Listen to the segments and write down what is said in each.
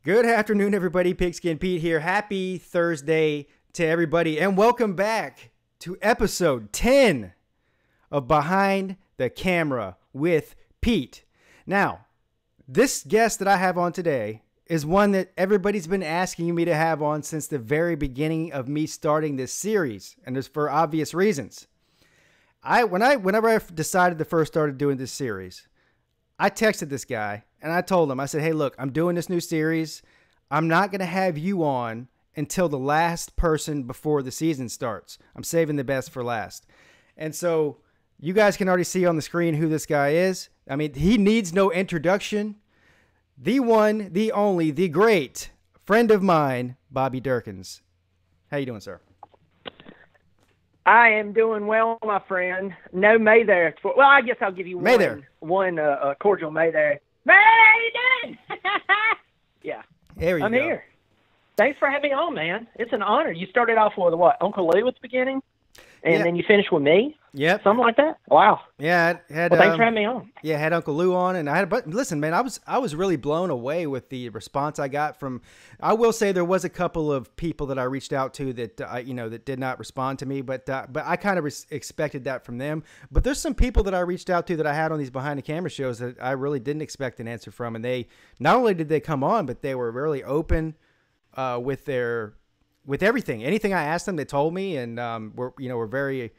Good afternoon, everybody. Pigskin Pete here. Happy Thursday to everybody, and welcome back to episode 10 of Behind the Camera with Pete. Now, this guest that I have on today is one that everybody's been asking me to have on since the very beginning of me starting this series, and it's for obvious reasons. Whenever I decided to first started doing this series, I texted this guy and I told him, I said, hey, look, I'm doing this new series. I'm not going to have you on until the last person before the season starts. I'm saving the best for last. And so you guys can already see on the screen who this guy is. I mean, he needs no introduction. The one, the only, the great friend of mine, Bobby Dirkens. How you doing, sir? I am doing well, my friend. No May there. Well, I guess I'll give you one cordial May there. May, how you doing? Yeah. There you I'm go. here. Thanks for having me on, man. It's an honor. You started off with what? Uncle Lou at the beginning? And then you finished with me? Yep. Something like that? Wow. Yeah. Well, thanks for having me on. Yeah, I had Uncle Lou on, and but listen, man, I was really blown away with the response I got from. I will say there was a couple of people that I reached out to that that did not respond to me, but I kind of expected that from them. But there's some people that I reached out to that I had on these behind the camera shows that I really didn't expect an answer from, and they not only did they come on, but they were really open with everything. Anything I asked them, they told me, and we're very.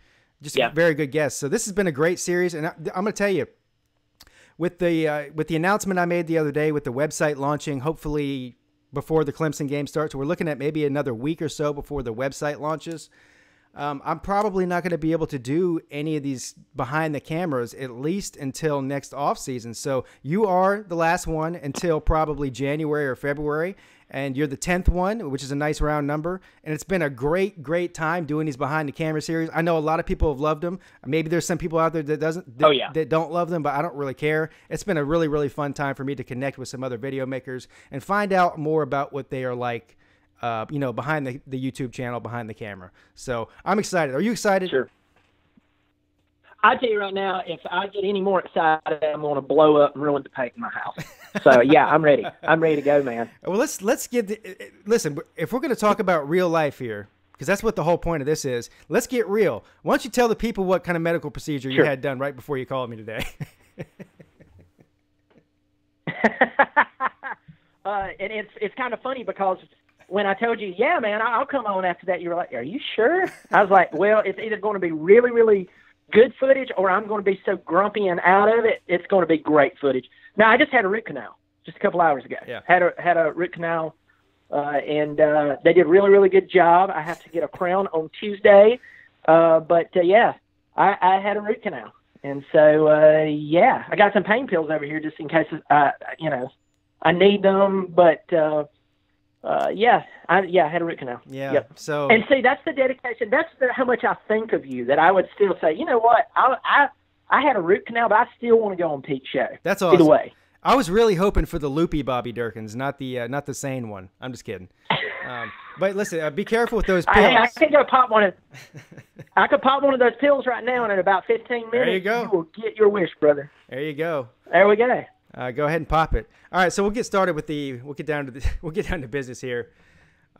Very good guests. So this has been a great series, and I'm going to tell you, with the announcement I made the other day with the website launching, hopefully before the Clemson game starts, we're looking at maybe another week or so before the website launches. I'm probably not going to be able to do any of these behind the cameras at least until next off season. So you are the last one until probably January or February. And you're the 10th one, which is a nice round number. And it's been a great time doing these behind the camera series. I know a lot of people have loved them. Maybe there's some people out there that don't love them, but I don't really care. It's been a really fun time for me to connect with some other video makers and find out more about what they are like, behind the YouTube channel, behind the camera. So I'm excited. Are you excited? Sure. I tell you right now, if I get any more excited, I'm going to blow up and ruin the paint in my house. So yeah, I'm ready. I'm ready to go, man. Well, let's listen. If we're going to talk about real life here, because that's what the whole point of this is, let's get real. Why don't you tell the people what kind of medical procedure you had done right before you called me today? And it's kind of funny because when I told you, yeah, man, I'll come on after that, you were like, are you sure? I was like, well, it's either going to be really good footage, or I'm going to be so grumpy and out of it, it's going to be great footage. Now, I just had a root canal just a couple hours ago. Yeah. Had a root canal, and they did a really good job. I have to get a crown on Tuesday, but I had a root canal, and so I got some pain pills over here just in case I need them, but. I had a root canal. Yeah. Yep. So, and see, that's the dedication. That's how much I think of you. That I would still say, you know what, I had a root canal, but I still want to go on Pete's show. That's awesome. Either way, I was really hoping for the loopy Bobby Dirkens, not the sane one. I'm just kidding. But listen, be careful with those pills. I could go pop one of. I could pop one of those pills right now, and in about 15 minutes, there you go. You will get your wish, brother. There you go. There we go. Go ahead and pop it. All right, so we'll get started with we'll get down to business here.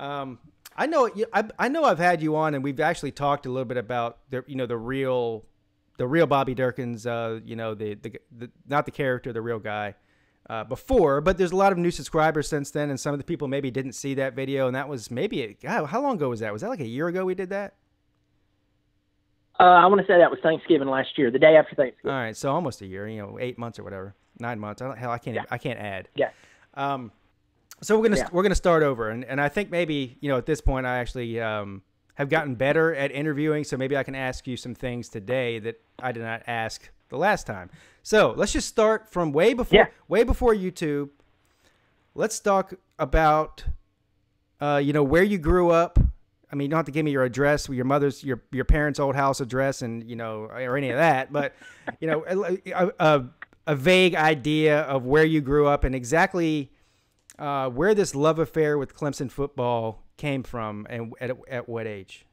I know I've had you on, and we've actually talked a little bit about the real Bobby Dirkens, the not the character, the real guy, before. But there's a lot of new subscribers since then, and some of the people maybe didn't see that video, and that was how long ago was that? Was that like a year ago we did that? I want to say that was Thanksgiving last year, the day after Thanksgiving. All right, so almost a year, 8 months or whatever, 9 months. I can't add. Yeah. So we're gonna start over, and I think maybe at this point I actually have gotten better at interviewing, so maybe I can ask you some things today that I did not ask the last time. So let's just start from way before YouTube. Let's talk about where you grew up. I mean, you don't have to give me your address, your parents' old house address, and or any of that, but a vague idea of where you grew up and exactly where this love affair with Clemson football came from, and at what age.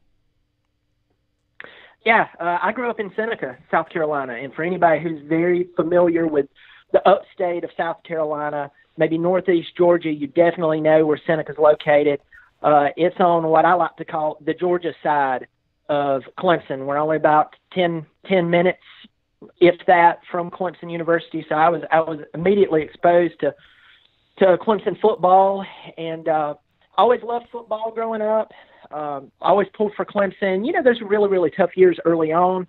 Yeah, I grew up in Seneca, South Carolina, and for anybody who's very familiar with the upstate of South Carolina, maybe northeast Georgia, you definitely know where Seneca's located. It's on what I like to call the Georgia side of Clemson. We're only about 10 minutes, if that, from Clemson University. So I was immediately exposed to Clemson football, and always loved football growing up. Always pulled for Clemson. There's really, really tough years early on.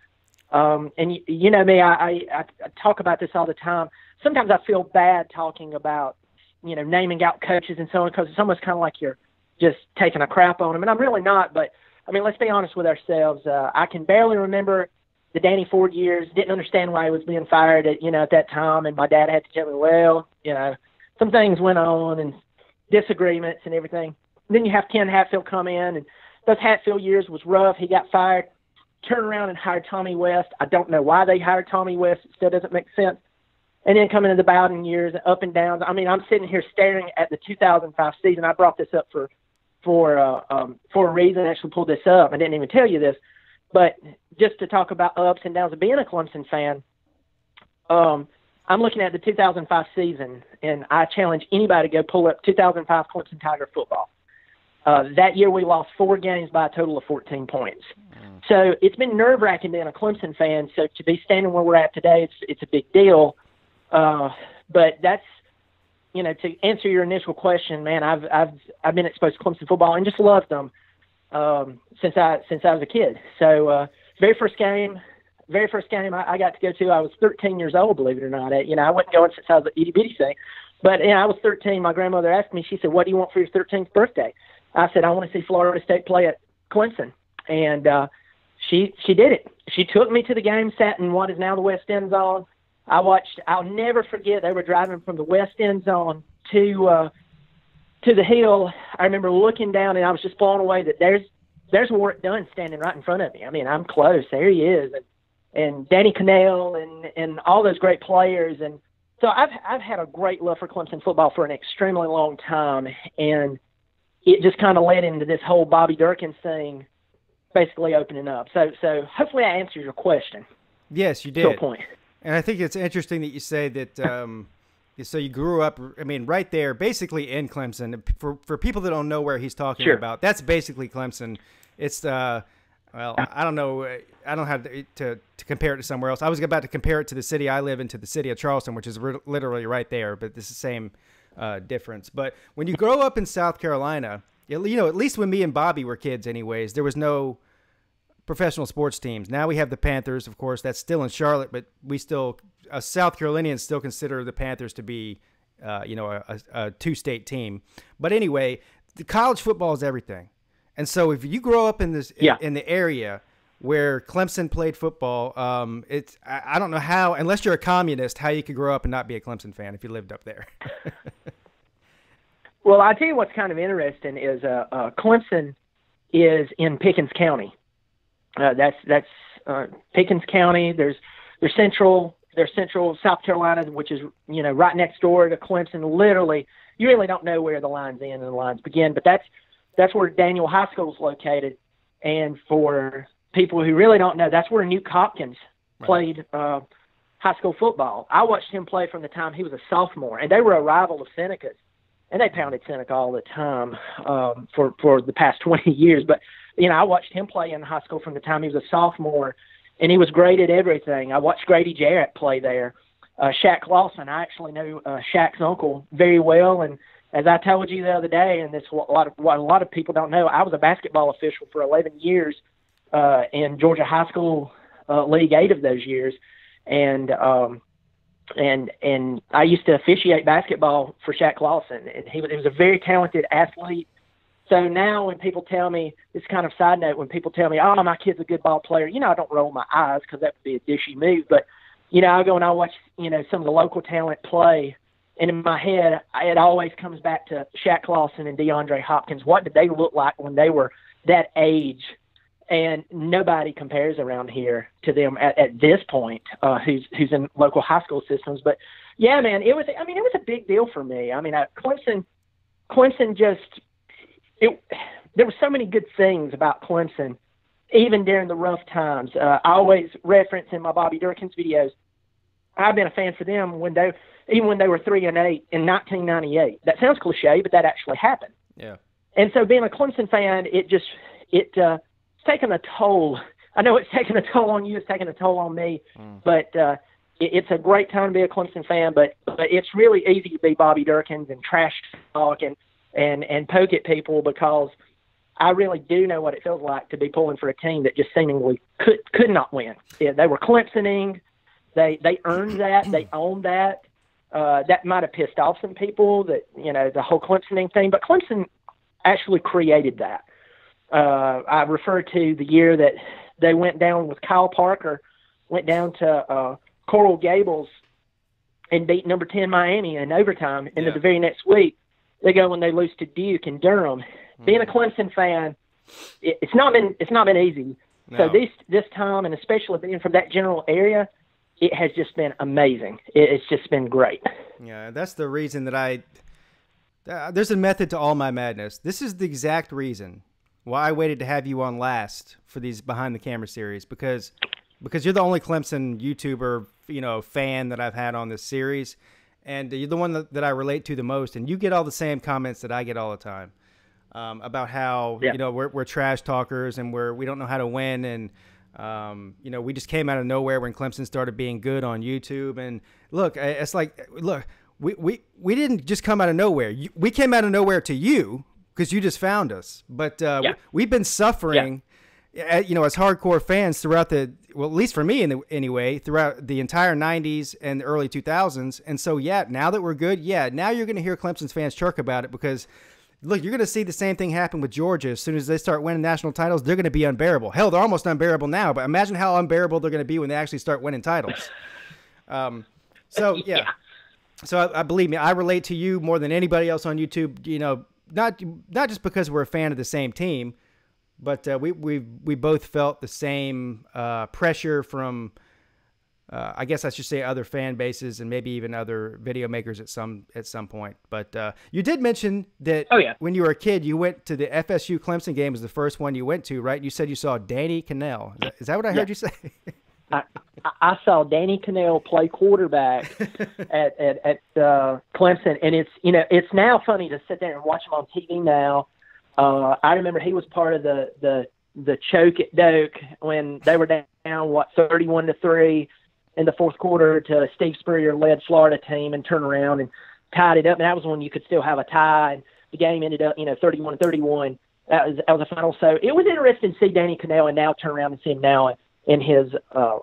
And you know me, I talk about this all the time. Sometimes I feel bad talking about, naming out coaches and so on, because it's almost kind of like you're just taking a crap on them. And I'm really not, but I mean, let's be honest with ourselves. I can barely remember the Danny Ford years. Didn't understand why he was being fired at that time. And my dad had to tell me, well, some things went on and disagreements and everything. And then you have Ken Hatfield come in, and those Hatfield years was rough. He got fired, turned around and hired Tommy West. I don't know why they hired Tommy West. It still doesn't make sense. And then coming into the Bowden years, up and downs. I mean, I'm sitting here staring at the 2005 season. I brought this up for a reason. I actually pulled this up. I didn't even tell you this. But just to talk about ups and downs of being a Clemson fan, I'm looking at the 2005 season, and I challenge anybody to go pull up 2005 Clemson Tiger football. That year we lost 4 games by a total of 14 points. So it's been nerve-wracking being a Clemson fan. So to be standing where we're at today, it's a big deal. But that's, to answer your initial question, man, I've been exposed to Clemson football and just loved them since I was a kid. So very first game I got to go to, I was 13 years old, believe it or not. I wasn't going since I was an itty-bitty thing. But I was 13. My grandmother asked me, she said, what do you want for your 13th birthday? I said, I want to see Florida State play at Clemson. And she did it. She took me to the game, sat in what is now the West End Zone. I'll never forget, they were driving from the West End Zone to the hill. I remember looking down, and I was just blown away that there's Warwick Dunn standing right in front of me. I mean, I'm close. There he is. And Danny Cannell and all those great players. And so I've had a great love for Clemson football for an extremely long time, and it just kind of led into this whole Bobby Dirkens thing basically opening up. So hopefully I answered your question. Yes, you did. To a point. And I think it's interesting that you say that so you grew up, I mean, right there, basically in Clemson. For people that don't know where he's talking Sure. about, that's basically Clemson. It's well, I don't know. I don't have to compare it to somewhere else. I was about to compare it to the city I live in, to the city of Charleston, which is literally right there, but it's the same difference. But when you grow up in South Carolina, at least when me and Bobby were kids anyways, there was no professional sports teams. Now we have the Panthers, of course. That's still in Charlotte, but we still, South Carolinians still consider the Panthers to be, a two-state team. But anyway, the college football is everything. And so if you grow up in in the area where Clemson played football, I don't know how, unless you're a communist, how you could grow up and not be a Clemson fan if you lived up there. Well, I tell you what's kind of interesting is Clemson is in Pickens County. That's Pickens County. There's central South Carolina, which is right next door to Clemson. Literally, you really don't know where the lines end and the lines begin, but that's where Daniel High School is located. And for people who really don't know, that's where Newt Hopkins played high school football. I watched him play from the time he was a sophomore, and they were a rival of Seneca's, and they pounded Seneca all the time for the past 20 years. But I watched him play in high school from the time he was a sophomore, and he was great at everything. I watched Grady Jarrett play there. Shaq Lawson, I actually know Shaq's uncle very well, and as I told you the other day, and this what a lot of people don't know, I was a basketball official for 11 years in Georgia High School League 8 of those years, and I used to officiate basketball for Shaq Lawson, and he was a very talented athlete. So now when people tell me, this kind of side note, when people tell me, oh, my kid's a good ball player, I don't roll my eyes because that would be a dishy move. But, I go and I watch, some of the local talent play. And in my head, it always comes back to Shaq Lawson and DeAndre Hopkins. What did they look like when they were that age? And nobody compares around here to them at this point who's in local high school systems. But, yeah, man, it was a big deal for me. I mean, Clemson just – there were so many good things about Clemson, even during the rough times. I always reference in my Bobby Dirkens videos, I've been a fan for them even when they were 3-8 in 1998. That sounds cliche, but that actually happened. Yeah. And so being a Clemson fan, it's taken a toll. I know it's taken a toll on you. It's taken a toll on me. But it's a great time to be a Clemson fan. But it's really easy to be Bobby Dirkens and trash talk and poke at people, because I really do know what it feels like to be pulling for a team that just seemingly could not win. Yeah, they were Clemsoning. They earned that. They owned that. That might have pissed off some people, that, the whole Clemsoning thing. But Clemson actually created that. I refer to the year that they went down with Kyle Parker, went down to Coral Gables and beat number 10 Miami in overtime. And the very next week, they go and they lose to Duke and Durham. Being a Clemson fan, it's not been easy. No. So this time, and especially being from that general area, it has just been amazing. It's just been great. Yeah, that's the reason that there's a method to all my madness. This is the exact reason why I waited to have you on last for these behind the camera series, because you're the only Clemson YouTuber, fan that I've had on this series, and you're the one that I relate to the most, and you get all the same comments that I get all the time about how we're trash talkers and we don't know how to win, and we just came out of nowhere when Clemson started being good on YouTube. And look, it's like, we didn't just come out of nowhere. We came out of nowhere to you because you just found us. But we've been suffering, as hardcore fans throughout at least for me anyway, throughout the entire 90s and the early 2000s. And so, now that we're good, now you're going to hear Clemson's fans chirp about it, because look, you're going to see the same thing happen with Georgia. As soon as they start winning national titles, they're going to be unbearable. Hell, they're almost unbearable now, but imagine how unbearable they're going to be when they actually start winning titles. So I believe me, I relate to you more than anybody else on YouTube, not just because we're a fan of the same team, but we both felt the same pressure from, I guess I should say, other fan bases and maybe even other video makers at some point. But you did mention that when you were a kid, you went to the FSU Clemson game. Was the first one you went to, right? You said you saw Danny Cannell. Is that what I heard you say? I saw Danny Cannell play quarterback at Clemson, and it's now funny to sit there and watch him on TV now. I remember he was part of the choke at Doak when they were down 31-3 in the fourth quarter to Steve Spurrier-led Florida team, and turned around and tied it up. And that was when you could still have a tie, and the game ended up 31-31. That was the final. So it was interesting to see Danny Cannell, and now turn around and see him now in his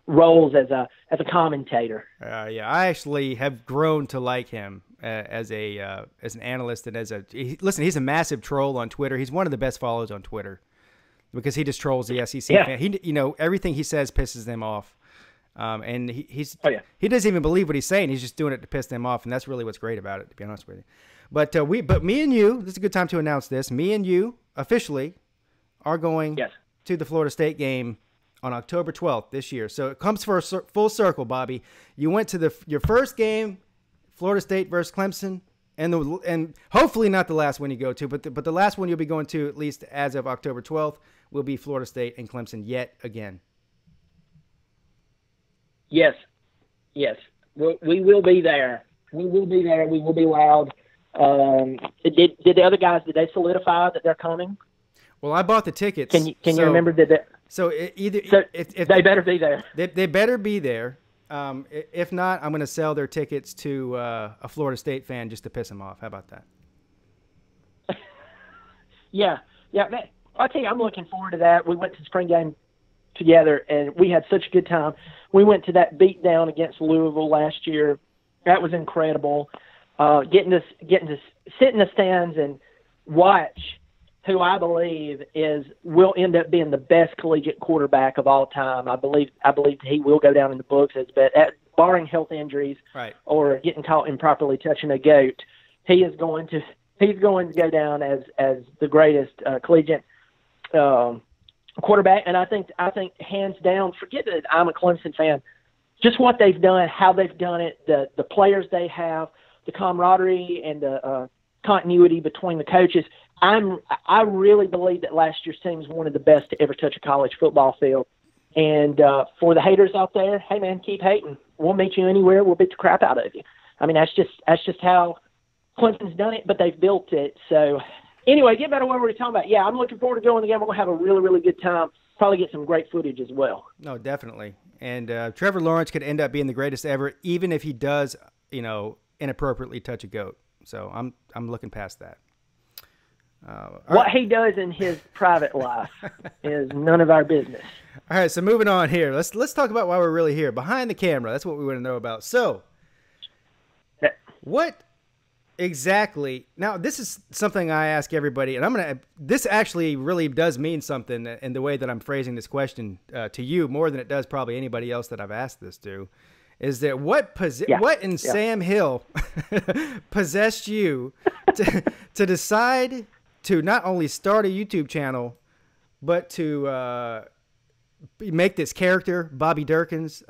roles as a commentator. I actually have grown to like him as an analyst, and he's a massive troll on Twitter. He's one of the best follows on Twitter because he just trolls the SEC fan. He everything he says pisses them off, and he doesn't even believe what he's saying. He's just doing it to piss them off, and that's really what's great about it, to be honest with you. But me and you, this is a good time to announce this. Me and you officially are going to the Florida State game on October 12th this year. So it comes for a full circle, Bobby. You went to your first game, Florida State versus Clemson, and hopefully not the last one you go to, but the last one you'll be going to, at least as of October 12th, will be Florida State and Clemson yet again. Yes. We will be there. We will be there. We will be loud. Did the other guys, did they solidify that they're coming? Well, I bought the tickets. Can you remember that? So if they better be there. They better be there. If not, I'm going to sell their tickets to a Florida State fan just to piss them off. How about that? Yeah. I'll tell you, I'm looking forward to that. We went to the spring game together, and we had such a good time. We went to that beatdown against Lousville last year. That was incredible. Getting to sit in the stands and watch who I believe will end up being the best collegiate quarterback of all time. I believe he will go down in the books as best, barring health injuries or getting caught improperly touching a goat. He's going to go down as the greatest collegiate quarterback. And I think hands down, forget that I'm a Clemson fan, just what they've done, how they've done it, the players they have, the camaraderie and the continuity between the coaches. I really believe that last year's team was one of the best to ever touch a college football field. And for the haters out there, hey man, keep hating. we'll meet you anywhere. We'll beat the crap out of you. I mean, that's just how Clemson's done it, but they've built it. So anyway, get back to what we were talking about. Yeah, I'm looking forward to going again. We're going to have a really, really good time. Probably get some great footage as well. No, definitely. And Trevor Lawrence could end up being the greatest ever, even if he does, inappropriately touch a goat. So I'm looking past that. What he does in his private life is none of our business. All right, so moving on here. Let's talk about why we're really here. Behind the camera, that's what we want to know about. So, what exactly? Now, this is something I ask everybody, and this actually really does mean something in the way that I'm phrasing this question to you, more than it does probably anybody else that I've asked this to. Is that what in Sam Hill possessed you to decide to not only start a YouTube channel, but to make this character, Bobby Dirkens,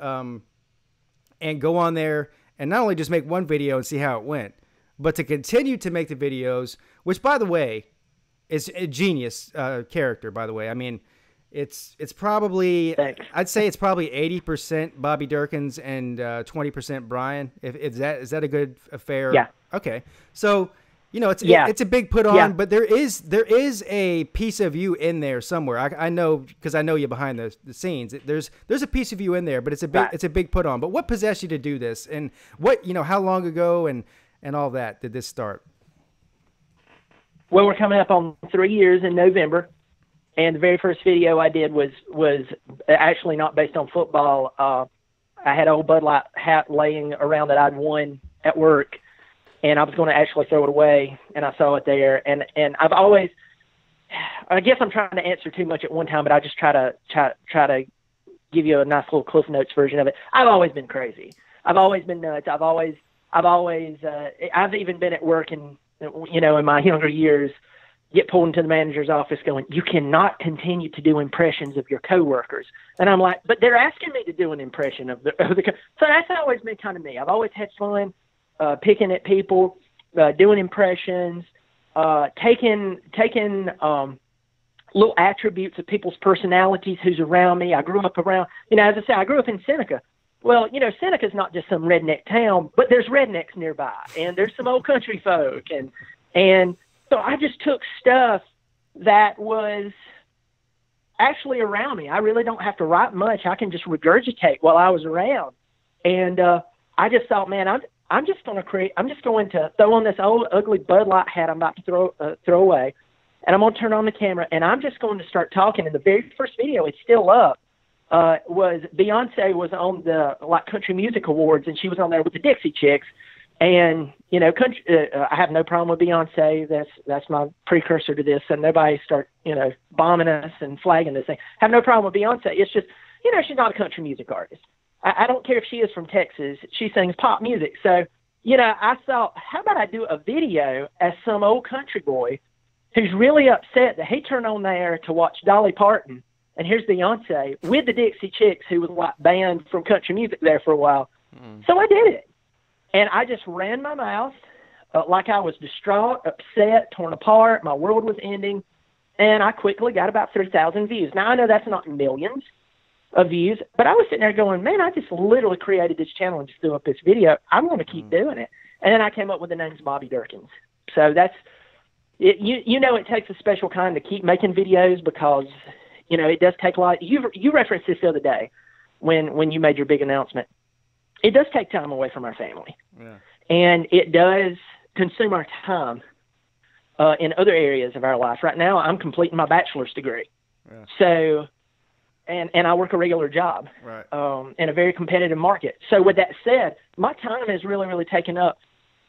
and go on there and not only just make one video and see how it went, but to continue to make the videos, which, by the way, is a genius character, by the way. I mean, it's probably, Thanks. I'd say it's probably 80% Bobby Dirkens and 20% Brian. Is that a good affair? Yeah. Okay. So, it's a big put on, but there is a piece of you in there somewhere. I know, because I know you behind the scenes. There's a piece of you in there, but it's a big put on. But what possessed you to do this, and how long ago and all that did this start? Well, we're coming up on 3 years in November, and the very first video I did was actually not based on football. I had an old Bud Light hat laying around that I'd won at work, and I was going to actually throw it away, and I saw it there. And I've always, I guess I'm trying to answer too much at one time, but I just try to give you a nice little Cliff Notes version of it. I've always been crazy. I've always been nuts. I've even been at work in my younger years, get pulled into the manager's office going, "You cannot continue to do impressions of your coworkers." And I'm like, "But they're asking me to do an impression of the." So that's always been kind of me. I've always had fun. Picking at people, doing impressions, taking little attributes of people's personalities, who's around me. I grew up around, as I say, I grew up in Seneca. Well, Seneca's not just some redneck town, but there's rednecks nearby, and there's some old country folk, and so I just took stuff that was actually around me. I really don't have to write much. I can just regurgitate while I was around, and I just thought, man, I'm just going to throw on this old ugly Bud Light hat I'm about to throw away, and I'm going to turn on the camera, and I'm just going to start talking. And the very first video, it's still up, was Beyonce was on the Country Music Awards, and she was on there with the Dixie Chicks. And I have no problem with Beyonce. That's my precursor to this. And nobody start bombing us and flagging this thing. Have no problem with Beyonce. It's just she's not a country music artist. I don't care if she is from Texas. She sings pop music. So, I thought, how about I do a video as some old country boy who's really upset that he turned on there to watch Dolly Parton, and here's Beyonce with the Dixie Chicks, who was banned from country music there for a while. So I did it. And I just ran my mouth like I was distraught, upset, torn apart. My world was ending. And I quickly got about 3,000 views. Now, I know that's not millions of views, but I was sitting there going, man, I just literally created this channel and just threw up this video. I'm going to keep doing it. And then I came up with the name's Bobby Dirkens. So that's it. It takes a special kind to keep making videos, because it does take a lot. You referenced this the other day when you made your big announcement. It does take time away from our family, and it does consume our time in other areas of our life. Right now, I'm completing my bachelor's degree, so. And I work a regular job in a very competitive market. So with that said, my time is really, really taken up.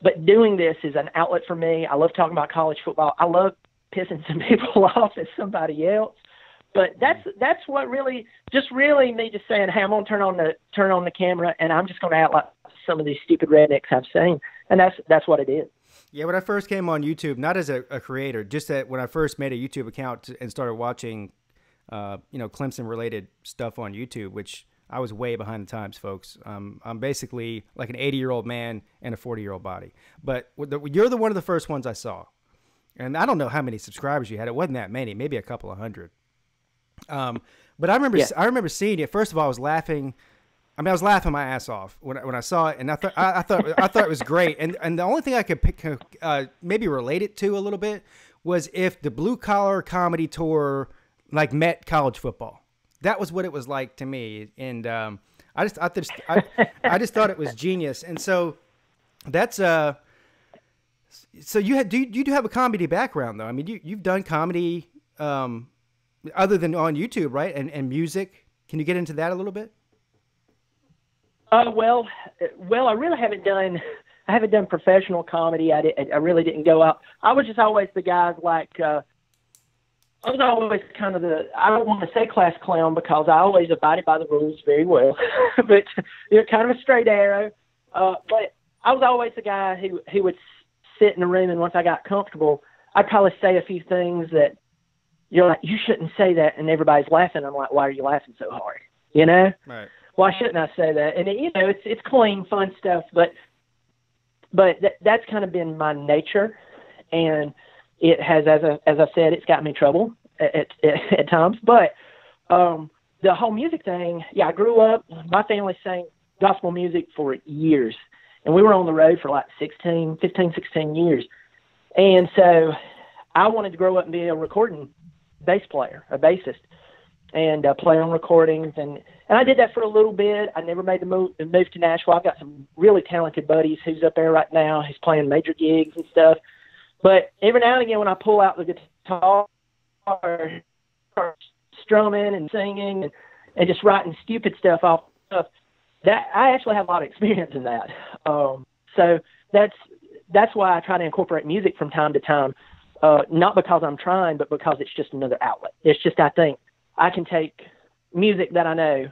But doing this is an outlet for me. I love talking about college football. I love pissing some people off as somebody else. But that's what really me just saying, hey, I'm going to turn on the camera, and I'm just going to act like some of these stupid rednecks I've seen. And that's what it is. Yeah, when I first came on YouTube, not as a creator, just that when I first made a YouTube account and started watching Clemson related stuff on YouTube, which I was way behind the times, folks. I'm basically like an 80-year-old man in a 40-year-old body. But you're one of the first ones I saw. And I don't know how many subscribers you had. It wasn't that many, maybe a couple of hundred. But I remember seeing it. First of all, I was laughing I mean, I was laughing my ass off when I saw it, and I thought it was great. And the only thing I could maybe relate it to a little bit was if the Blue Collar Comedy Tour like met college football. That was what it was like to me, and I just thought it was genius. And so that's so you do have a comedy background though. I mean, you've done comedy other than on YouTube, right? And music. Can you get into that a little bit? Well, I really haven't done. I haven't done professional comedy. I really didn't go out. I was just always the guy like. I was always kind of I don't want to say class clown because I always abided by the rules very well, but kind of a straight arrow. But I was always the guy who would sit in a room, and once I got comfortable, I'd probably say a few things that you're like, you shouldn't say that, and everybody's laughing. I'm like, why are you laughing so hard? You know? Right. Why shouldn't I say that? And it's clean, fun stuff, but that's kind of been my nature, and it has, as I said, it's got me in trouble at times. But the whole music thing, I grew up. My family sang gospel music for years, and we were on the road for like 15, 16 years. And so I wanted to grow up and be a recording bass player, a bassist, and play on recordings. And I did that for a little bit. I never made the move to Nashville. I've got some really talented buddies who's up there right now. He's playing major gigs and stuff. But every now and again when I pull out the guitar, start strumming and singing and just writing stupid stuff off stuff, that I actually have a lot of experience in that. So that's why I try to incorporate music from time to time, not because I'm trying, but because it's just another outlet. It's just, I think I can take music that I know,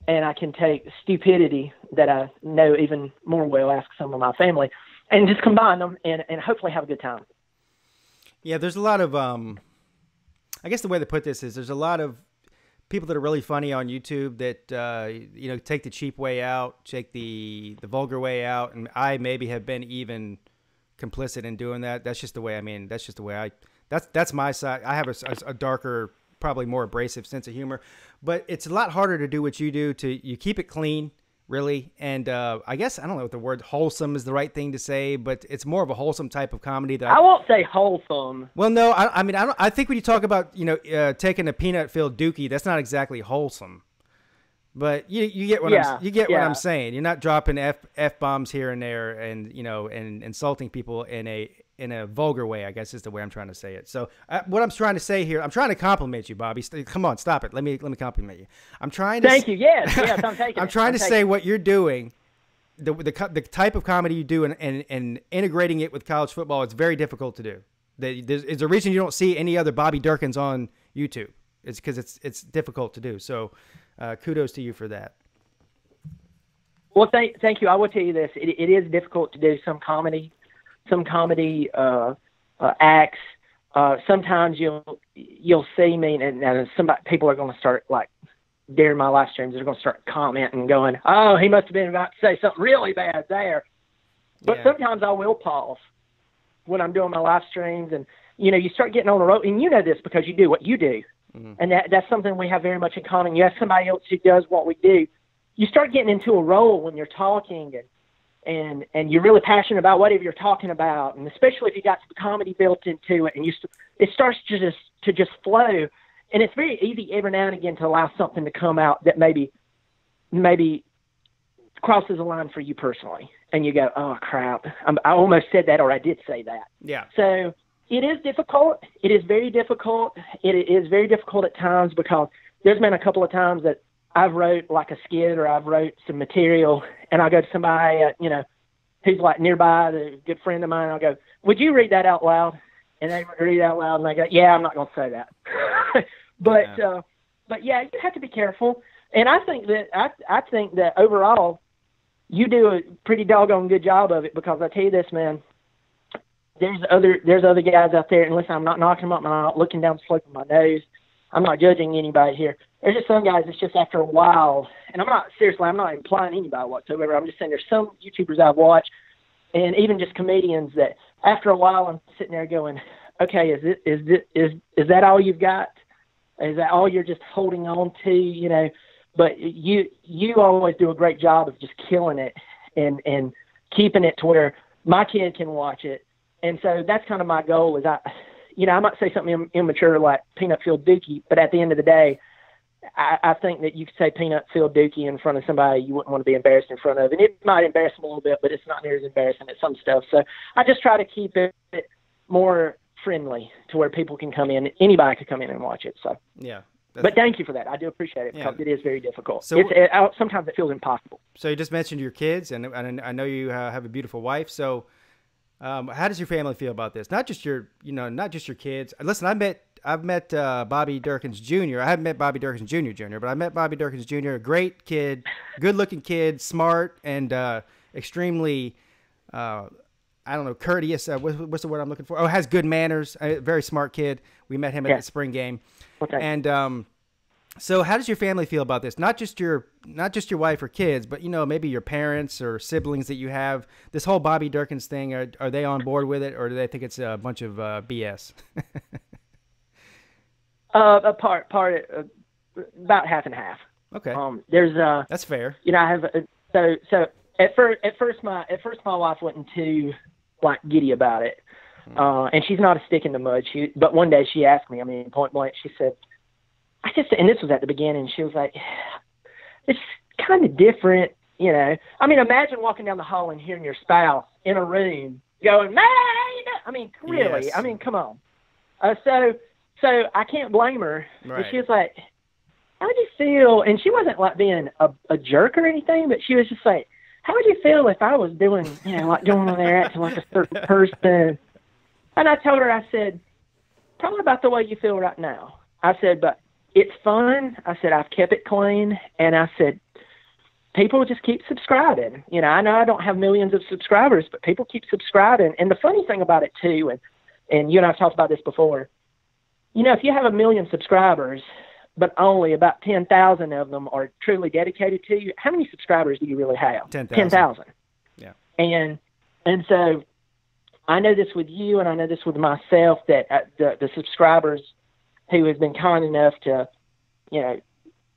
and I can take stupidity that I know even more well, ask some of my family, and just combine them and hopefully have a good time. Yeah, there's a lot of, I guess the way to put this is there's a lot of people that are really funny on YouTube that, take the cheap way out, take the vulgar way out. And I maybe have been even complicit in doing that. That's just the way, that's my side. I have a darker, probably more abrasive sense of humor, but it's a lot harder to do what you do. You keep it clean, really. And I guess, I don't know if the word wholesome is the right thing to say, but it's more of a wholesome type of comedy that I won't say wholesome. Well, no, I think when you talk about, taking a peanut-filled dookie, that's not exactly wholesome. But you get what what I'm saying. You're not dropping F-bombs here and there and, and insulting people in a vulgar way, I guess is the way I'm trying to say it. So what I'm trying to say here, I'm trying to compliment you, Bobby. Come on, stop it. Let me compliment you. I'm trying to Thank you. Yes, I'm taking I'm trying to say what you're doing, the type of comedy you do and integrating it with college football, it's very difficult to do. There's a reason you don't see any other Bobby Dirkens on YouTube. It's because it's difficult to do. So kudos to you for that. Well, thank you. I will tell you this. It is difficult to do some comedy acts. Sometimes you'll see me, and people are going to start, like, during my live streams, they're going to start commenting and going, oh, he must have been about to say something really bad there. But sometimes I will pause when I'm doing my live streams, and, you start getting on the road, and you know this because you do what you do. Mm-hmm. And that's something we have very much in common. You have somebody else who does what we do. You start getting into a role when you're talking, and you're really passionate about whatever you're talking about, and especially if you got some comedy built into it, and it starts to just flow. And it's very easy every now and again to allow something to come out that maybe crosses a line for you personally, and you go, oh crap, I almost said that, or I did say that. Yeah. So it is difficult. It is very difficult. It is very difficult at times because there's been a couple of times that I've wrote like a skit or I've wrote some material, and I'll go to somebody, who's like nearby, a good friend of mine. I'll go, would you read that out loud? And they read it out loud, and they go, yeah, I'm not going to say that. But you have to be careful. And I think that overall you do a pretty doggone good job of it, because I tell you this, man, there's other guys out there, and listen, I'm not knocking them up, I'm not looking down the slope of my nose. I'm not judging anybody here. There's just some guys, it's just after a while, and I'm not implying anybody whatsoever. I'm just saying there's some YouTubers I've watched, and even just comedians, that after a while I'm sitting there going, okay, is that all you've got? Is that all you're just holding on to? but you always do a great job of just killing it and keeping it to where my kid can watch it. And so that's kind of my goal is I might say something immature like peanut-filled dookie, but at the end of the day, I think that you could say peanut-filled dookie in front of somebody you wouldn't want to be embarrassed in front of. And it might embarrass them a little bit, but it's not near as embarrassing as some stuff. So I just try to keep it more friendly to where people can come in. Anybody could come in and watch it. So yeah. But thank you for that. I do appreciate it because it is very difficult. So sometimes it feels impossible. So you just mentioned your kids, and I know you have a beautiful wife. So how does your family feel about this? Not just your kids. Listen, I've met Bobby Dirkens Jr. I haven't met Bobby Dirkens Jr., but I met Bobby Dirkens Jr., a great kid, good-looking kid, smart, and extremely, courteous. What's the word I'm looking for? Oh, has good manners. A very smart kid. We met him at the spring game. Okay. And so how does your family feel about this? Not just your wife or kids, but, maybe your parents or siblings that you have. This whole Bobby Dirkens thing, are they on board with it, or do they think it's a bunch of BS? About half and half. Okay. There's that's fair. I have so at first my wife wasn't too giddy about it, and she's not a stick in the mud. But one day she asked me, point blank, she said, and this was at the beginning. She was like, it's kind of different, Imagine walking down the hall and hearing your spouse in a room going, man. Really? Yes. Come on. So I can't blame her. Right. She was like, how would you feel? And she wasn't being a jerk or anything, but she was just like, how would you feel if I was doing, going on there acting like a certain person? And I told her, I said, probably about the way you feel right now. I said, but it's fun. I said, I've kept it clean. And I said, people just keep subscribing. I know I don't have millions of subscribers, but people keep subscribing. And the funny thing about it too, and you and I have talked about this before, if you have 1 million subscribers, but only about 10,000 of them are truly dedicated to you, how many subscribers do you really have? 10,000. Yeah. And so I know this with you, and I know this with myself, that the subscribers who have been kind enough to,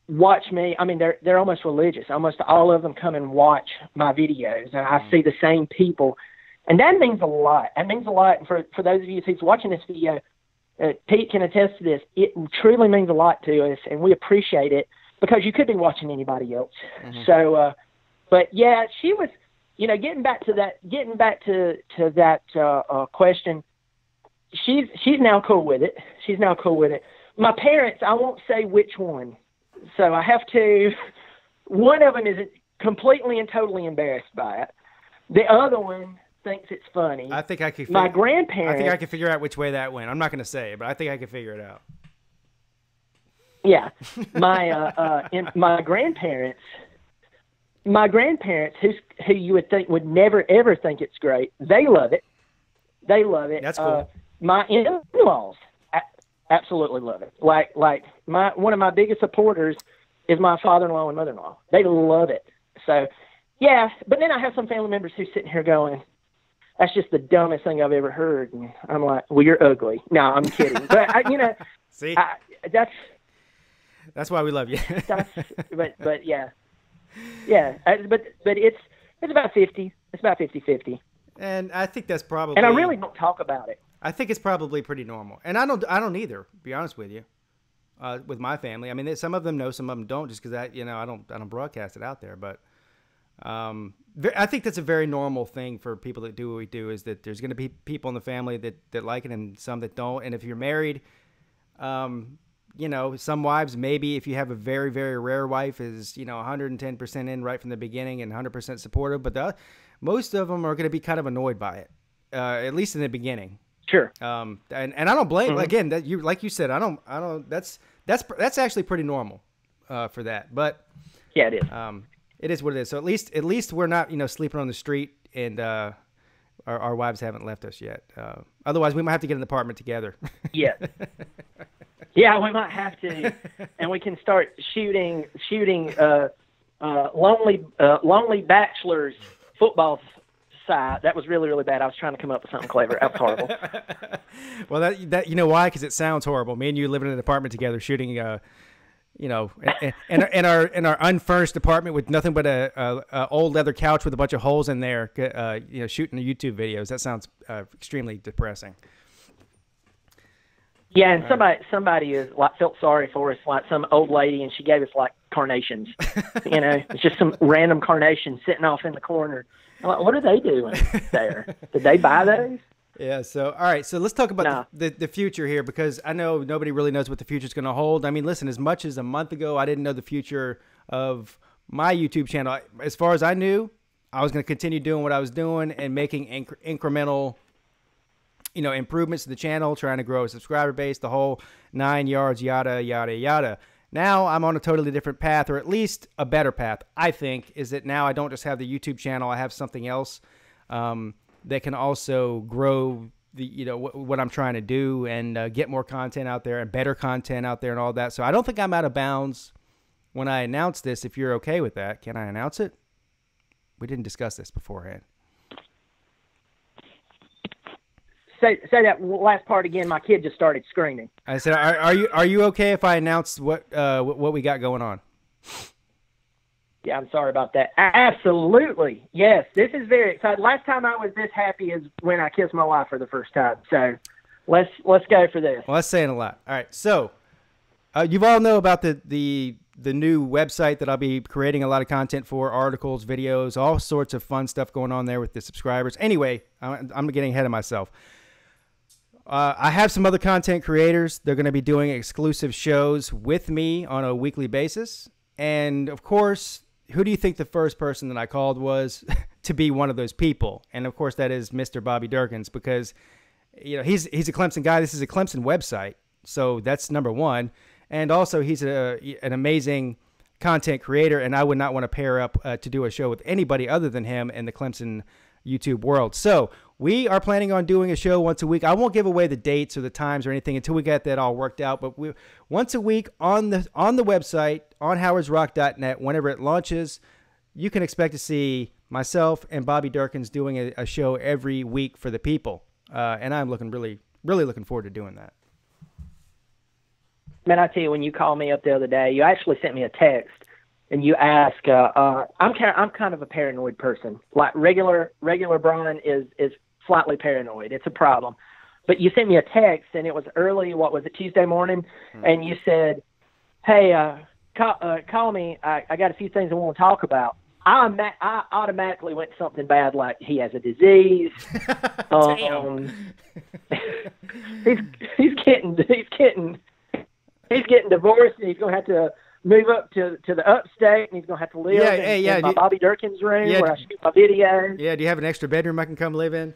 watch me, they're almost religious. Almost all of them come and watch my videos, and I see the same people. And that means a lot. That means a lot. And for those of you who's watching this video, Pete can attest to this. It truly means a lot to us, and we appreciate it because you could be watching anybody else. Mm-hmm. So, but yeah, she was, getting back to that question. She's now cool with it. My parents, I won't say which one. So I have to. One of them is completely and totally embarrassed by it. The other one thinks it's funny. I think I could. My grandparents. I think I can figure out which way that went. I'm not going to say it, but I think I can figure it out. Yeah, my grandparents, who you would think would never ever think it's great, they love it. That's cool. My in-laws absolutely love it. Like one of my biggest supporters is my father-in-law and mother-in-law. They love it. So yeah, but then I have some family members who's sitting here going, that's just the dumbest thing I've ever heard. And I'm like, well, you're ugly. No, I'm kidding. But see, that's why we love you. but yeah. But it's about 50. It's about 50-50. And I think that's probably. And I really don't talk about it. I think it's probably pretty normal. And I don't either. To be honest with you, with my family. Some of them know, some of them don't, just because I don't broadcast it out there, but. I think that's a very normal thing for people that do what we do, is that there's going to be people in the family that like it and some that don't. And if you're married, some wives, maybe if you have a very, very rare wife, is, 110% in right from the beginning and 100% supportive. But most of them are going to be kind of annoyed by it, at least in the beginning. Sure. And I don't blame, again, that you, like you said, I don't, that's actually pretty normal, for that. But yeah, it is. It is what it is. So at least we're not, sleeping on the street, and our wives haven't left us yet. Otherwise, we might have to get an apartment together. Yeah. Yeah, we might have to, and we can start shooting lonely bachelors football side. That was really, really bad. I was trying to come up with something clever. That was horrible. Well, that you know why? Because it sounds horrible. Me and you living in an apartment together, shooting you know, in our unfurnished apartment with nothing but a old leather couch with a bunch of holes in there, you know, shooting the YouTube videos. That sounds extremely depressing. Yeah, and somebody is like felt sorry for us, like some old lady, and she gave us like carnations. You know, it's just some random carnations sitting off in the corner. I'm like, what are they doing there? Did they buy those? Yeah. So, all right. So let's talk about the future here, because I know nobody really knows what the future is going to hold. I mean, listen, as much as a month ago, I didn't know the future of my YouTube channel. As far as I knew, I was going to continue doing what I was doing and making incremental, you know, improvements to the channel, trying to grow a subscriber base, the whole 9 yards, yada, yada, yada. Now I'm on a totally different path, or at least a better path, I think, is that now I don't just have the YouTube channel, I have something else that can also grow the, you know, what I'm trying to do, and get more content out there and better content out there and all that. So I don't think I'm out of bounds when I announce this, if you're okay with that. Can I announce it? We didn't discuss this beforehand. Say that last part again. My kid just started screaming. I said, are you okay if I announce what we got going on? Yeah, I'm sorry about that. Absolutely. Yes, this is very exciting. Last time I was this happy is when I kissed my wife for the first time. So let's go for this. Well, that's saying a lot. All right. So you've all know about the new website that I'll be creating a lot of content for, articles, videos, all sorts of fun stuff going on there with the subscribers. Anyway, I'm getting ahead of myself. I have some other content creators. They're going to be doing exclusive shows with me on a weekly basis. And, of course, who do you think the first person that I called was to be one of those people? And, of course, that is Mr. Bobby Dirkens, because, you know, he's a Clemson guy. This is a Clemson website, so that's number one. And also he's an amazing content creator, and I would not want to pair up to do a show with anybody other than him in the Clemson YouTube world. So we are planning on doing a show once a week. I won't give away the dates or the times or anything until we get that all worked out, but once a week on the website, on howardsrock.net, whenever it launches, you can expect to see myself and Bobby Dirkens doing a show every week for the people. And I'm really looking forward to doing that. Man, I tell you, when you called me up the other day, you actually sent me a text. And you ask, I'm kind of a paranoid person. Like regular Brian is slightly paranoid. It's a problem. But you sent me a text, and it was early. What was it, Tuesday morning? Mm-hmm. And you said, "Hey, call me. I got a few things I want to talk about." I automatically went to something bad, like he has a disease. He's getting divorced, and he's going to have to move up to the upstate, and he's going to have to live in my Bobby Dirkens room where I shoot my videos. Yeah, do you have an extra bedroom I can come live in?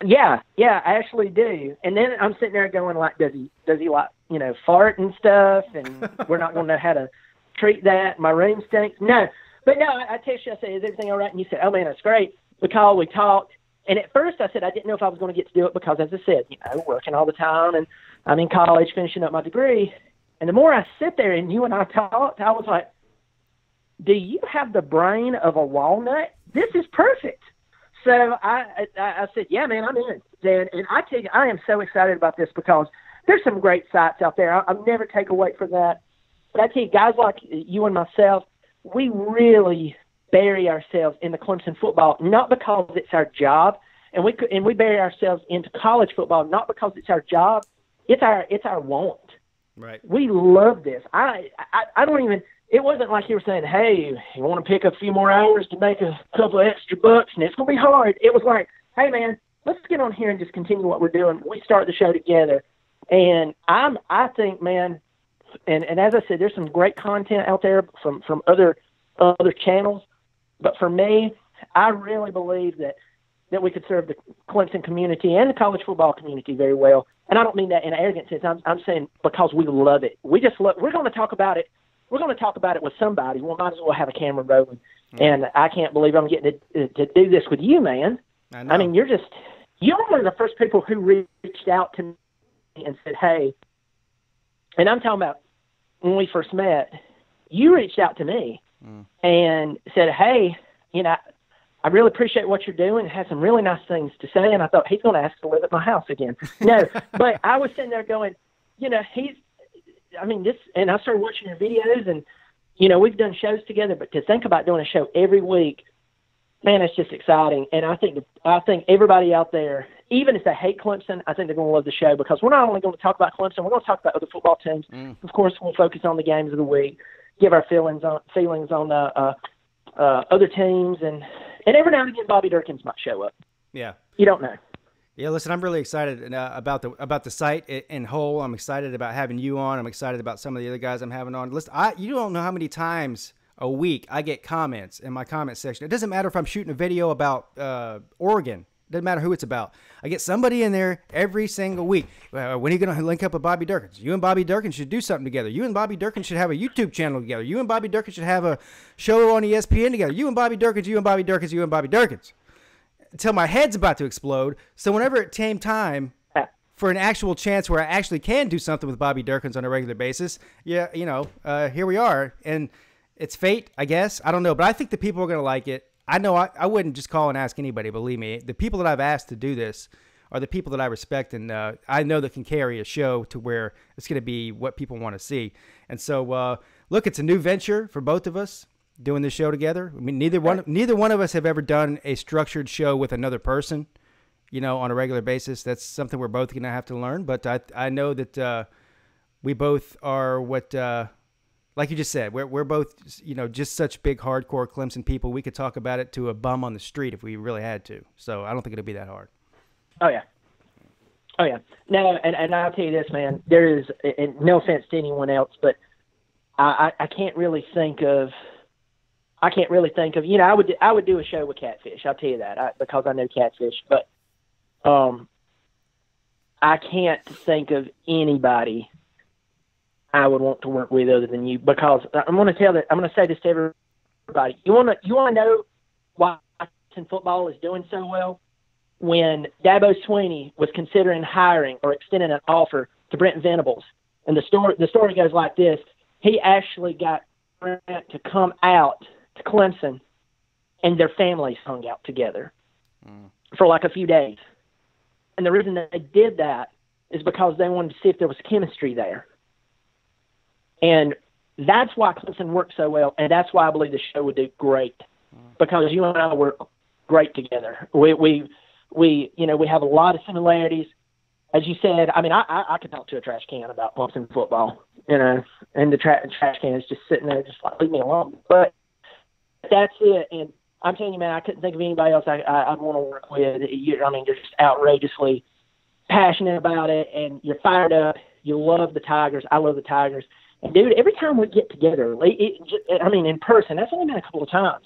Yeah, I actually do. And then I'm sitting there going, like, does he like, you know, fart and stuff, and we're not going to know how to treat that. My room stinks. No. But no, I text you, I said, is everything all right? And you said, oh, man, that's great. We talked. And at first I said I didn't know if I was going to get to do it because, as I said, you know, working all the time, and I'm in college finishing up my degree. And the more I sit there and you and I talked, I was like, do you have the brain of a walnut? This is perfect. So I said, yeah, man, I'm in. And I tell you, I am so excited about this because there's some great sites out there. I'll never take away from that. But I tell you, guys like you and myself, we really bury ourselves in the Clemson football, not because it's our job, and we bury ourselves into college football, not because it's our job. It's our want. Right. We love this. I don't even. It wasn't like you were saying, hey, you want to pick a few more hours to make a couple of extra bucks, and it's going to be hard. It was like, hey, man, let's get on here and just continue what we're doing. We start the show together. And I think, man, and as I said, there's some great content out there from other channels. But for me, I really believe that we could serve the Clemson community and the college football community very well. And I don't mean that in an arrogant sense. I'm saying because we love it. We just love. We're going to talk about it. We're going to talk about it with somebody. We might as well have a camera rolling. Mm-hmm. And I can't believe I'm getting to do this with you, man. I mean, you're one of the first people who reached out to me and said, hey, and I'm talking about when we first met, you reached out to me and said, hey, you know, I really appreciate what you're doing. It has some really nice things to say. And I thought, he's going to ask to live at my house again. No, but I was sitting there going, you know, and I started watching your videos, and, we've done shows together, but to think about doing a show every week, man, it's just exciting. And I think everybody out there, even if they hate Clemson, I think they're going to love the show, because we're not only going to talk about Clemson, we're going to talk about other football teams. Of course, we'll focus on the games of the week, give our feelings on other teams, and every now and again Bobby Dirkens might show up. Yeah. You don't know. Yeah, listen, I'm really excited about the site in whole. I'm excited about having you on. I'm excited about some of the other guys I'm having on. Listen, you don't know how many times a week I get comments in my comment section. It doesn't matter if I'm shooting a video about Oregon. It doesn't matter who it's about. I get somebody in there every single week. When are you going to link up with Bobby Dirkens? You and Bobby Dirkens should do something together. You and Bobby Dirkens should have a YouTube channel together. You and Bobby Dirkens should have a show on ESPN together. You and Bobby Dirkens, you and Bobby Dirkens, you and Bobby Dirkens. Until my head's about to explode. So whenever it came time for an actual chance where I actually can do something with Bobby Dirkens on a regular basis, here we are. And it's fate, I guess. I don't know. But I think the people are going to like it. I know I wouldn't just call and ask anybody, believe me. The people that I've asked to do this are the people that I respect, and I know that can carry a show to where it's going to be what people want to see. And so, look, it's a new venture for both of us doing this show together. I mean, neither one of us have ever done a structured show with another person, on a regular basis. That's something we're both going to have to learn. But I know that we both are what, like you just said, we're both, just such big, hardcore Clemson people. We could talk about it to a bum on the street if we really had to. So I don't think it'll be that hard. Oh, yeah. No, and I'll tell you this, man. There is, and no offense to anyone else, but I can't really think of, I would do a show with Catfish. I'll tell you that, because I know Catfish. But I can't think of anybody I would want to work with other than you, because I'm going to say this to everybody. You want to know why Clemson football is doing so well? When Dabo Swinney was considering hiring or extending an offer to Brent Venables, and the story goes like this: he actually got Brent to come out to Clemson, and their families hung out together for like a few days. And the reason that they did that is because they wanted to see if there was chemistry there. And that's why Clemson works so well, and that's why I believe the show would do great, because you and I work great together. We have a lot of similarities. As you said, I mean, I could talk to a trash can about Clemson football, and the trash can is just sitting there, just like, leave me alone. But that's it. And I'm telling you, man, I couldn't think of anybody else I'd want to work with. You're just outrageously passionate about it, and you're fired up. You love the Tigers. I love the Tigers. And, dude, every time we get together, in person, that's only been a couple of times.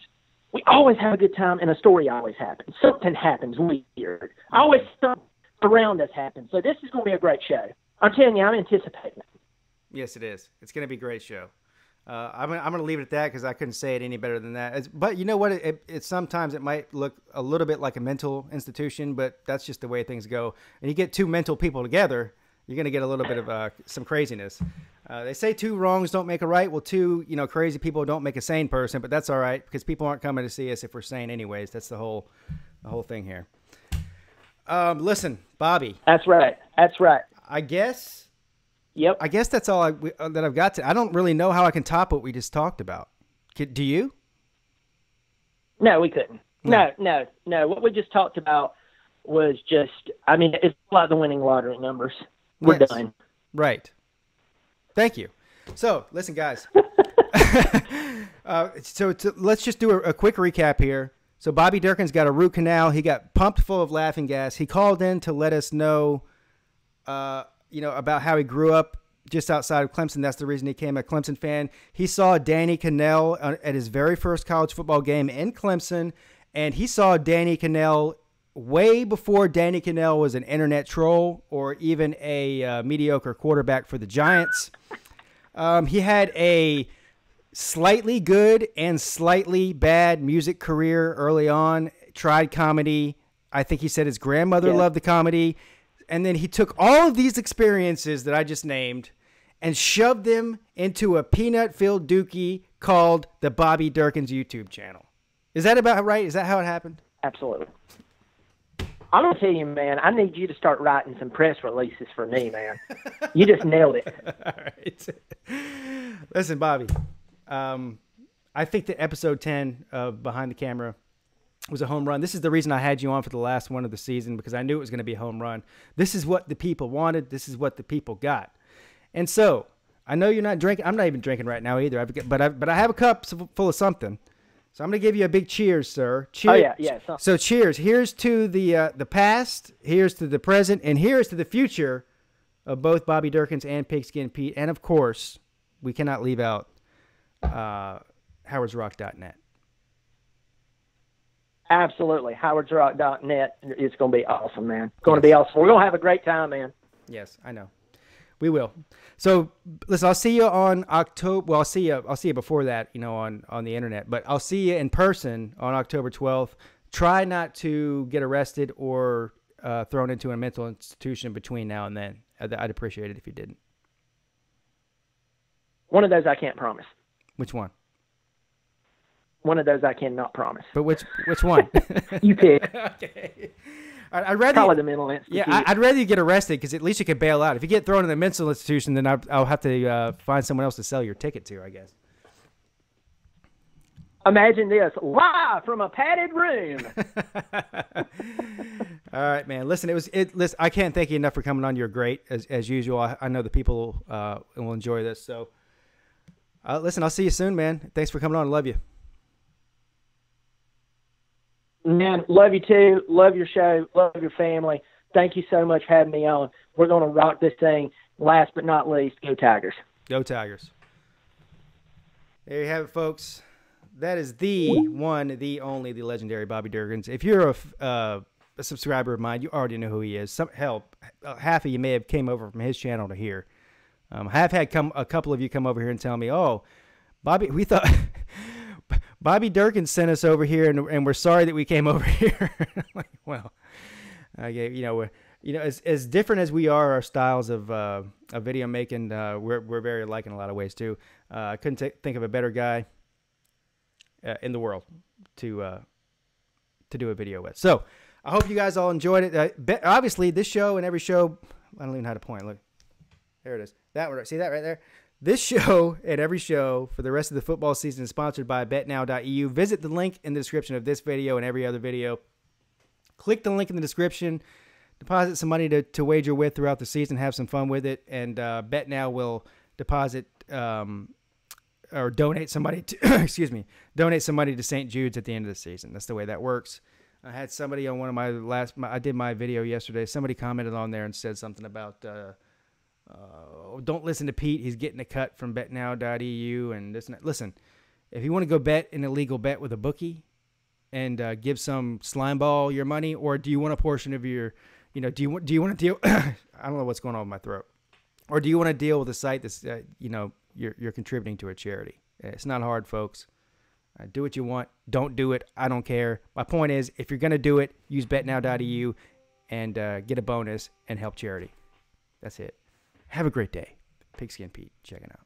We always have a good time, and a story always happens. Something happens weird. Always something around us happens. So this is going to be a great show. I'm telling you, I'm anticipating it. Yes, it is. It's going to be a great show. I'm going to leave it at that, because I couldn't say it any better than that. But you know what? It sometimes it might look a little bit like a mental institution, but that's just the way things go. And you get two mental people together, you're going to get a little bit of some craziness. They say two wrongs don't make a right. Well, two crazy people don't make a sane person, but that's all right, because people aren't coming to see us if we're sane anyways. That's the whole thing here. Listen, Bobby. That's right. I guess. Yep. I guess that's all that I've got to. I don't really know how I can top what we just talked about. Do you? No, we couldn't. No. What we just talked about was just, it's like the winning lottery numbers. We're done. Right. Thank you. So, listen, guys. Let's just do a quick recap here. So, Bobby Dirkens got a root canal. He got pumped full of laughing gas. He called in to let us know, about how he grew up just outside of Clemson. That's the reason he became a Clemson fan. He saw Danny Cannell at his very first college football game in Clemson, and he saw Danny Cannell way before Danny Cannell was an internet troll or even a mediocre quarterback for the Giants. He had a slightly good and slightly bad music career early on, tried comedy. I think he said his grandmother loved the comedy. And then he took all of these experiences that I just named and shoved them into a peanut-filled dookie called the Bobby Dirkens YouTube channel. Is that about right? Is that how it happened? Absolutely. I'm going to tell you, man, I need you to start writing some press releases for me, man. You just nailed it. All right. Listen, Bobby, I think that episode 10 of Behind the Camera was a home run. This is the reason I had you on for the last one of the season, because I knew it was going to be a home run. This is what the people wanted. This is what the people got. And so I know you're not drinking. I'm not even drinking right now either. But I have a cup full of something. So I'm going to give you a big cheers, sir. Cheers. Oh, yeah. So cheers. Here's to the past, here's to the present, and here's to the future of both Bobby Dirkens and Pigskin Peete. And, of course, we cannot leave out howardsrock.net. Absolutely. howardsrock.net is going to be awesome, man. It's going to be awesome. We're going to have a great time, man. Yes, I know. We will. So listen, I'll see you on October. Well, I'll see you before that, on the internet. But I'll see you in person on October 12th. Try not to get arrested or thrown into a mental institution between now and then. I'd appreciate it if you didn't. One of those I can't promise. Which one? One of those I cannot promise. But which one? You pick. Okay. I'd rather probably the mental institute. Yeah, I'd rather you get arrested, because at least you can bail out. If you get thrown in the mental institution, then I'll have to find someone else to sell your ticket to, I guess. Imagine this, live from a padded room. All right, man. Listen, listen, I can't thank you enough for coming on. You're great as usual. I know the people will enjoy this. So, listen, I'll see you soon, man. Thanks for coming on. I love you. Man, love you too. Love your show. Love your family. Thank you so much for having me on. We're going to rock this thing. Last but not least, go Tigers. Go Tigers. There you have it, folks. That is the one, the only, the legendary Bobby Dirkens. If you're a subscriber of mine, you already know who he is. Half of you may have came over from his channel to here. I have had a couple of you come over here and tell me, oh, Bobby, we thought... Bobby Dirkens sent us over here, and we're sorry that we came over here. Like, well, as different as we are, our styles of video making, we're very alike in a lot of ways too. I couldn't think of a better guy in the world to do a video with. So I hope you guys all enjoyed it. Obviously, this show and every show, I don't even know how to point. Look, there it is. That one, see that right there? This show and every show for the rest of the football season is sponsored by betnow.eu. Visit the link in the description of this video and every other video. Click the link in the description. Deposit some money to wager with throughout the season. Have some fun with it. And BetNow will deposit or donate somebody to donate some money to St. Jude's at the end of the season. That's the way that works. I had somebody on one of I did my video yesterday. Somebody commented on there and said something about don't listen to Pete. He's getting a cut from betnow.eu and this and that. Listen, if you want to go bet an illegal bet with a bookie and give some slime ball your money, or do you want a portion of your, do you want to deal? I don't know what's going on with my throat. Or do you want to deal with a site that's, you're contributing to a charity? It's not hard, folks. Do what you want. Don't do it. I don't care. My point is, if you're going to do it, use betnow.eu and get a bonus and help charity. That's it. Have a great day. Pigskin Pete, checking out.